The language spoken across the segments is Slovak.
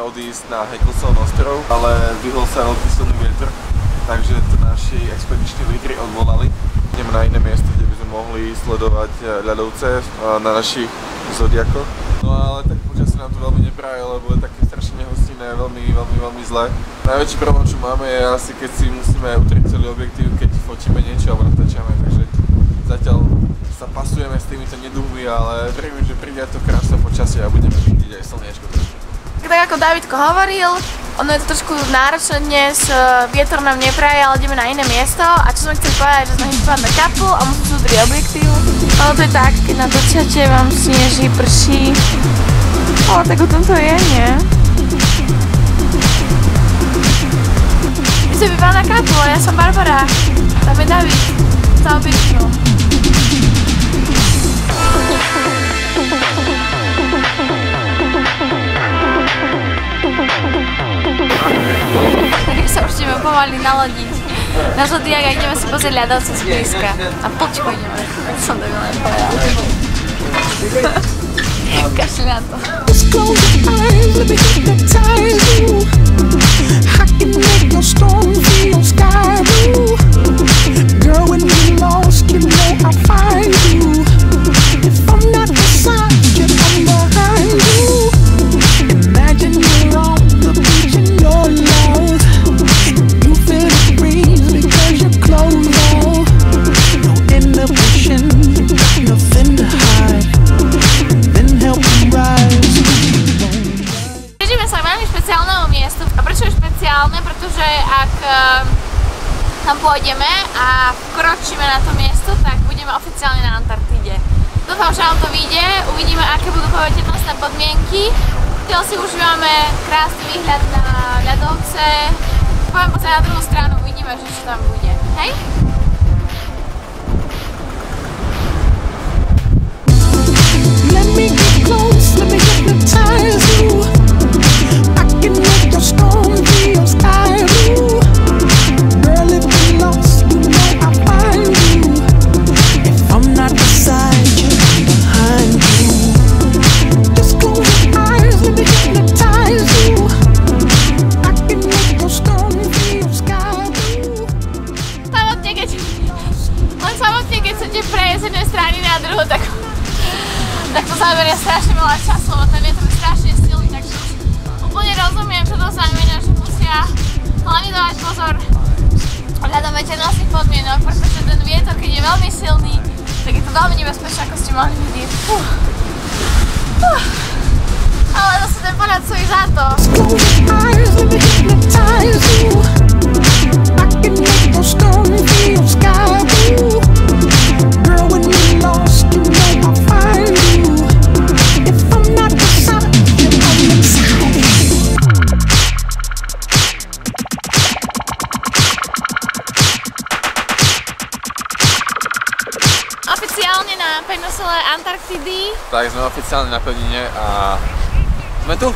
odísť na Heckelson ostrov, ale vyhol sa veľký silný vietor, takže to naši expediční lídri odvolali. Ideme na iné miesto, kde by sme mohli sledovať ľadovce na našich zodiakoch. No ale tak počasie nám to veľmi nepraje, lebo je také strašne nehostinné, veľmi zlé. Najväčší problém, čo máme, je asi keď si musíme utrieť celý objektív, keď fotíme niečo alebo natáčame, takže zatiaľ sa pasujeme s týmito neduhmi, ale verím, že príde to krásne počasie a budeme vidieť aj slniečko trošku. Tak ako Davidko hovoril, ono je to trošku náročné dnes, vietor nám nepraje, ale ideme na iné miesto. A čo som chcel povedať, že sme hýbali na kapu a musím si udrieť objektív. Ale to je tak, keď na dočiate vám sneží, prší. Ale tak o tom to je, nie? My sme bývali na kapu, ale ja som Barbara. Tam je David. Za objektív. Tak sa už ideme pomaly naladiť na zodiak a ideme si pozrieť ľadovce z blízka. A počko ideme. Som to len povedala. Kašli na to. Pretože ak tam pôjdeme a vkročíme na to miesto, tak budeme oficiálne na Antarktíde. Dúfam, že nám to vyjde, uvidíme, aké budú poveternostné podmienky. Teraz si užívame krásny výhľad na ľadovce. Poviem sa na druhú stranu, uvidíme, že čo tam bude. Hej? Let me get close, let me hypnotize you. I can make your storm be your sky blue. Girl, if you're lost, you know I'll find you. If I'm not beside you, I'm behind you. Just close your eyes, let me hypnotize you. I can make your storm be your sky blue. Samotne, keď chcete prejsť z jednej strany na druhú, tak to zaberie strašne veľa času, lebo ten vietor je strašne silný, takže úplne rozumiem, čo to znamená, že musia hlavne dávať pozor ohľadom veternostných podmienok, pretože ten vietor, keď je veľmi silný, tak je to veľmi nebezpečné, ako ste mohli vidieť. Ale zase ten pohľad stojí za to. Oficiálne na peninsule Antarktidy. Tak sme oficiálne na pevnine a sme tu.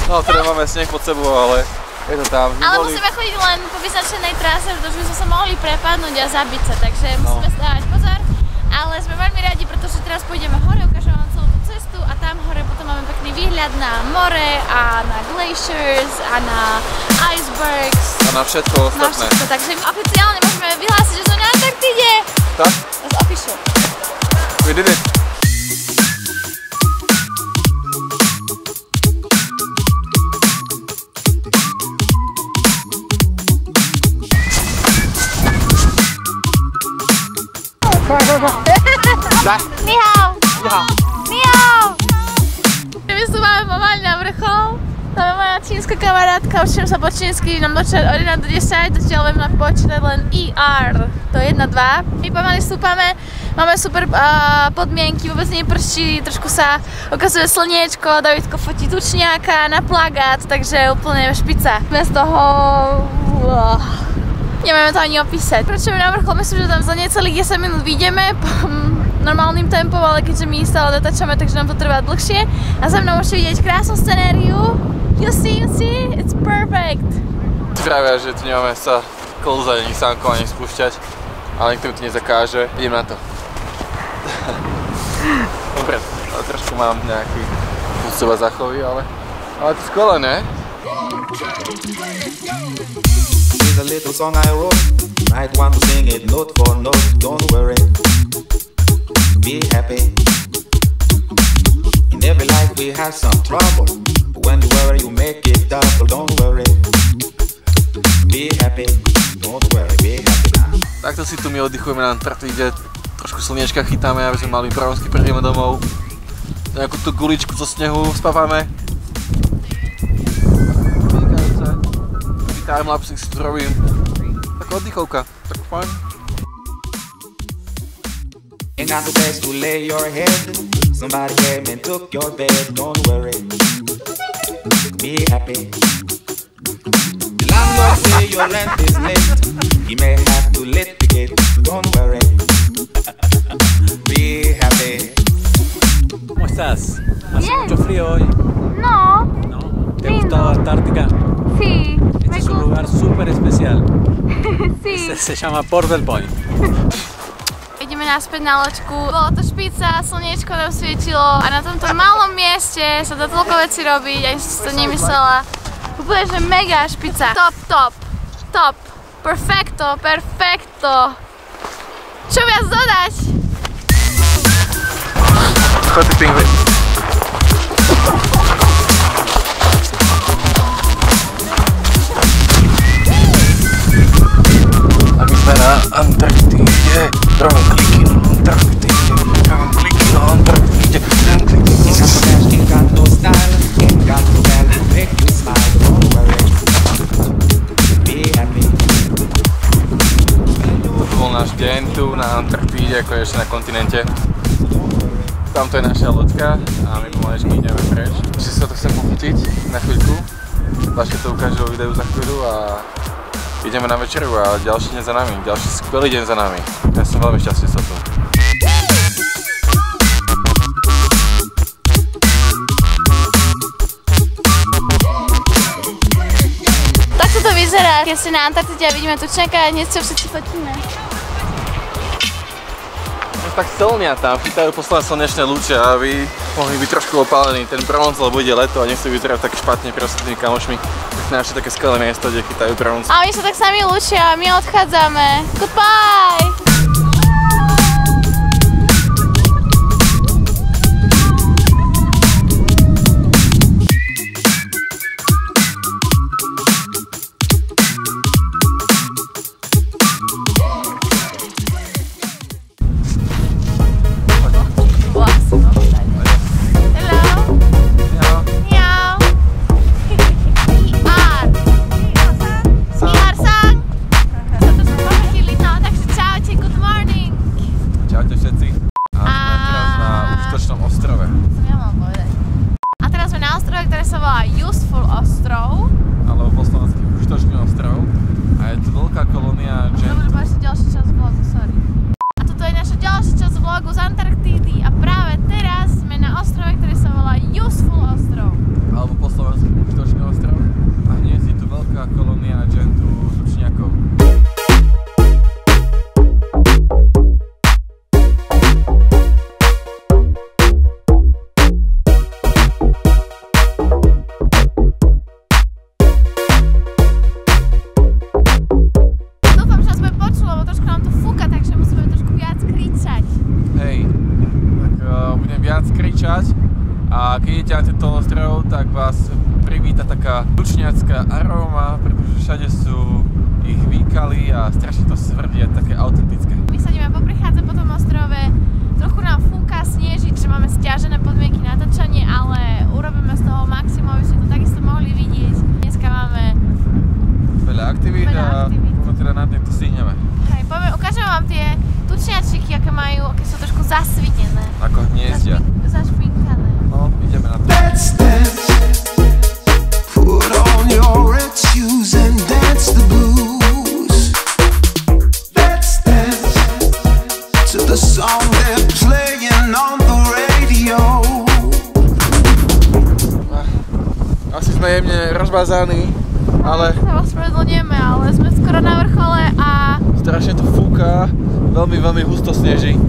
No teda máme sneh pod sebou, ale je to tam. Ale musíme chodiť len po vyznačenej trase, pretože by sme sa mohli prepadnúť a zabiť sa, takže musíme si dávať pozor. Ale sme veľmi radi, pretože teraz pôjdeme hore, ukážem vám celú tú cestu a tam hore potom máme pekný výhľad na more a na glaciers a na icebergs. A na všetko ostatné. Takže my oficiálne môžeme vyhlásiť, že sme na Antarktíde. Tak? That's official. We did it. Ni hao! Ni hao! My tu máme pomaly na vrchol. Tam je moja čínska kamarátka, učím sa po čínsky, nám dočítať od 1 do 10, zatiaľ viem počítať len ER, to je 1, 2. My pomaly stúpame, máme super podmienky, vôbec neprší, trošku sa ukazuje slniečko, Davidko fotí tučniaka na plagát, takže úplne špica. Bez toho... Nemáme to ani opísať. Prečo na vrchol, myslím, že tam za necelých 10 minút vyjdeme normálnym tempom, ale keďže my stále natáčame, takže nám to trvá dlhšie. A za mnou môžete vidieť krásnu scenériu. You see, it's perfect. Pravia, že tu nemáme sa klzať, ani sánko, ani spúšťať, ale nikto mi to nezakáže. Idem na to. Dobre, ale trošku mám nejaký seba zachoví, ale to skvelé, ne? Here's a little song I wrote. Might want to sing it note for note. Don't worry, be happy. In every life we have some trouble, but when you worry you make it double. Don't worry, be happy. Don't worry, be happy now. Takto si tu my oddychujeme na Antarktíde. Trošku slniečka chytáme, aby sme mali pravosky, prídeme domov. Nejakú tú guličku zo snehu spávame. Vynikajúce. Timelapsy si tu robím. Taká oddychovka, tak fajn. Ain't got no place to lay your head. Somebody came and took your bed. Don't worry, be happy. The landlord say your rent is late. He may have to litigate. Don't worry, be happy. ¿Cómo estás? ¿Hace mucho frío hoy? No. ¿No? ¿Te ha gustado Antártica? Sí. Este es un lugar súper especial. Sí. Este se llama Port del Point. Ideme naspäť na loďku. Bolo to špica, slniečko nám svietilo a na tomto malom mieste sa dá toľko veci robiť, ani som si to nemyslela. Úplne, že mega špica. Top. Perfecto. Čo viac dodať? Chodí pingvin. A my sme na Antarktíde. Pravom kliky na Antarktíde. Ain't got no style, ain't got no bell, make you smile. Don't worry, be happy. To bol náš deň tu na Antarktíde, ako ešte na kontinente. Tamto je naša loďka a my pomalečky ideme preč. Ešte si sa to chcem pochytiť na chvíľku. Vaške to ukáže vo videu za chvíľu a ideme na večeru a ďalší deň za nami, ďalší skvelý deň za nami. Ja som veľmi šťastný sa tu. Takto to vyzerá, keď si na Antarktide a vidíme tučňaka a dnes čo všetci fotíme. Tak celnia tam chytajú posledné slnečné lúče, aby mohli byť trošku opálení ten bronz, lebo ide leto a nechcú vyzerať tak špatne pre ostatnými kamošmi. Tak našli také skvelé miesto, kde chytajú bronz. A oni sa tak sami lúčia a my odchádzame. Goodbye! Z Antarktídy a práve teraz sme na ostrove, ktorý sa volá Useful ostrov. Alebo po slovensku Užitočný ostrov. A hneď je tu veľká kolónia džentu tučniakov. Dúfam, že nás bude počuť, lebo trošku nám tu fúka, takže musíme trošku viac kričať. Hej, tak budem viac kričať a keď idete na tento ostrov, tak vás privíta taká tučniacká aróma, pretože všade sú ich výkaly a strašne to svrdí a také autentické. My sa ideme poprichádzať po tom ostrove, trochu nám fúka, sneží, že máme stiažené podmienky na točenie, ale urobíme z toho maximum, aby ste to takisto mohli vidieť. Dneska máme veľa aktivít a teda na tým to stihneme. Hej, ukážeme vám tie tučniačiky, aké majú, aké sú trošku zasvitené. Ako hniezdia. Zašpinkané. No, ideme na to. Let's dance. Put on your red shoes and dance the blues. Let's dance to the song they're playing on the radio. Asi sme jemne rozbázaní, ale sa ospravedlňujeme, ale sme skoro na vrchole a strašne to fúka, veľmi husto sneží.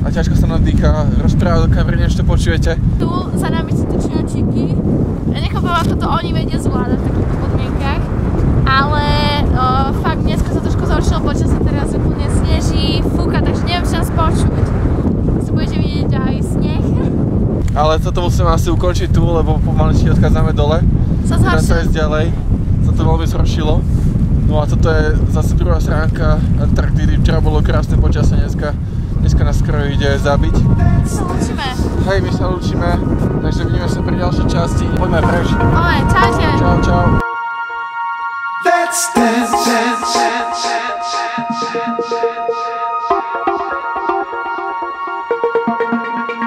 a ťažko sa nadýcha. Rozprávať do kamery, niečo počujete? Tu za nami sú tučňačíky. Ja nechápam, ako to oni vedia zvládať v takýchto podmienkach. Ale fakt dneska sa trošku zhoršilo počasie, teraz úplne sneží, fúka, takže neviem, čo nás počuť. Si budete vidieť aj sneh. Ale toto musíme asi ukončiť tu, lebo pomaličky odchádzame dole. Sa Teraz sa zhoršilo. ísť ďalej. Sa to veľmi zhoršilo. No a toto je zase druhá stránka Antarktídy. Včera bolo krásne počasie, dneska nás skoro ide zabiť. Sa lúčime. Hej, my sa lúčime, takže vidíme sa pri ďalšej časti. Poďme preč. Oj, čaute. Čau, čau. Let's dance.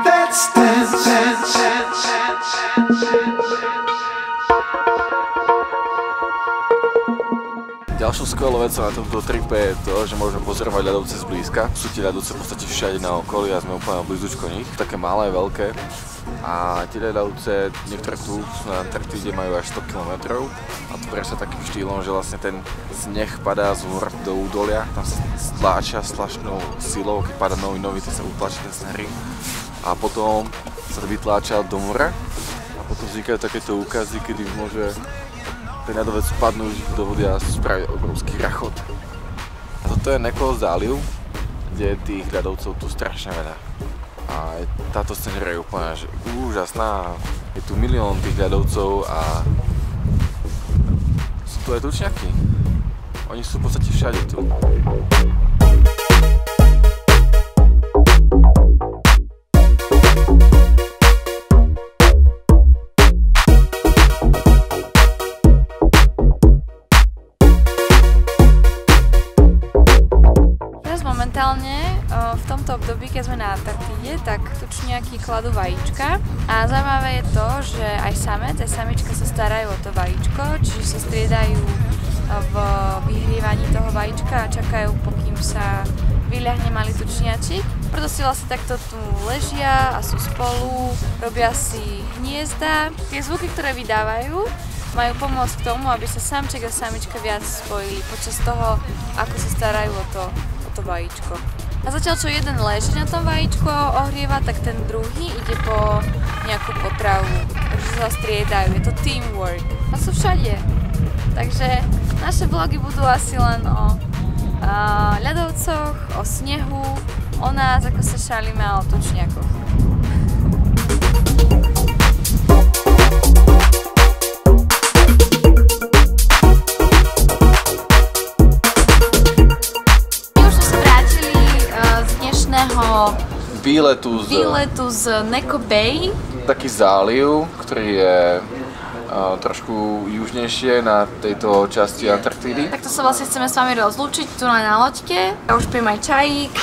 Let's dance. Ďalšou skvelou vecou na tomto tripe je to, že môžeme pozorovať ľadovce zblízka. Sú tie ľadovce v podstate všade na okolí a sme úplne blízko nich. Také malé, veľké. A tie ľadovce, niektoré tu na Antarktíde majú až 100 km. A to presne takým štýlom, že vlastne ten sneh padá z hôr do údolia. Tam sa stláča strašnou silou, keď padá nový, tak sa utláča ten sneh. A potom sa vytláča do mora. A potom vznikajú takéto úkazy, kedy môže ten ľadovec spadnúť do vody a spraviť obrovský rachot. A toto je Nichols záliv, kde je tých ľadovcov tu strašne veľa. A táto scenéria je úplne úžasná. Je tu milión tých ľadovcov a sú tu aj tučňaky. Oni sú v podstate všade tu. V tomto období, keď sme na Antarktíde, tak tučniaky kladú vajíčka a zaujímavé je to, že aj samec, aj samička sa starajú o to vajíčko, čiže sa striedajú v vyhrievaní toho vajíčka a čakajú, pokým sa vyľahne malý tučniačik. Preto si vlastne takto tu ležia a sú spolu, robia si hniezda. Tie zvuky, ktoré vydávajú, majú pomôcť k tomu, aby sa samček a samička viac spojili počas toho, ako sa starajú o to vajíčko. A zatiaľ, čo jeden leží na tom vajíčku a ohrieva, tak ten druhý ide po nejakú potravu. Takže sa striedajú, je to teamwork. A sú všade. Takže naše vlogy budú asi len o ľadovcoch, o snehu, o nás, ako sa šalíme a o tučniakoch. Výletu z Neko Bay. Taký záliv, ktorý je trošku južnejšie na tejto časti Antarktídy. Takto sa vlastne chceme s vami rozlúčiť tu na loďke. Ja už pijem aj čajík.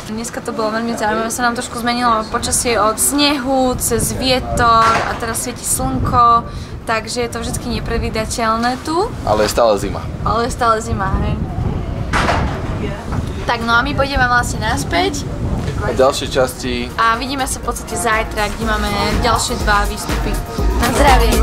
Dneska to bolo veľmi zaujímavé, sa nám trošku zmenilo počasie od snehu cez vietor a teraz svieti slnko, takže je to vždy nepredvídateľné tu. Ale je stále zima. Ale je stále zima, hej. Tak no a my pôjdeme vlastne naspäť. V ďalšej časti. A vidíme sa v podstate zajtra, kde máme ďalšie 2 výstupy. Na zdravie!